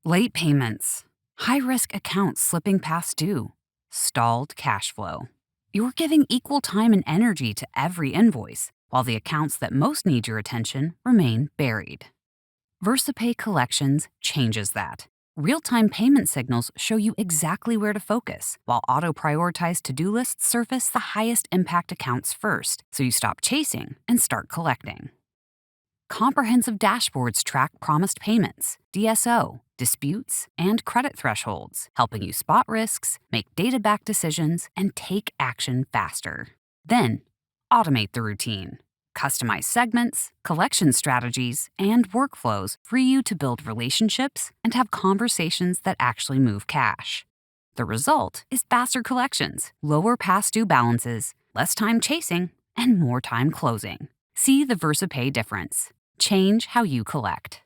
Late payments, high-risk accounts slipping past due, stalled cash flow. You're giving equal time and energy to every invoice, while the accounts that most need your attention remain buried. Versapay Collections changes that. Real-time payment signals show you exactly where to focus, while auto-prioritized to-do lists surface the highest impact accounts first, so you stop chasing and start collecting. Comprehensive dashboards track promised payments, DSO, disputes, and credit thresholds, helping you spot risks, make data-backed decisions, and take action faster. Then, automate the routine. Customize segments, collection strategies, and workflows for you to build relationships and have conversations that actually move cash. The result is faster collections, lower past due balances, less time chasing, and more time closing. See the Versapay difference. Change how you collect.